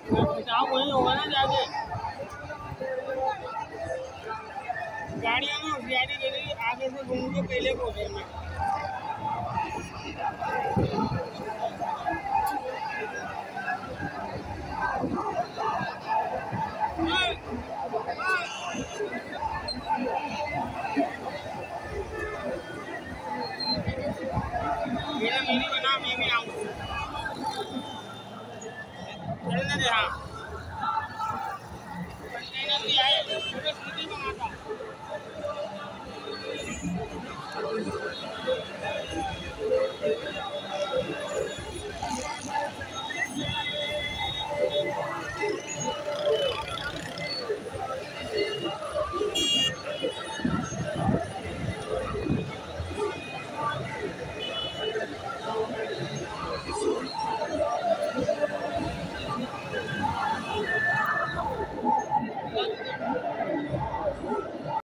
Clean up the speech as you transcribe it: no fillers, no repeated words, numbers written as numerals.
खिंचाव वही होगा ना जाके। गाड़ियाँ में होशियारी दे रही, आगे से घूम के पहले को में। मेरी बना, मैं भी आऊँ चलने दे। हाँ कंटेनर भी आए, पूरे सीधी बनाता।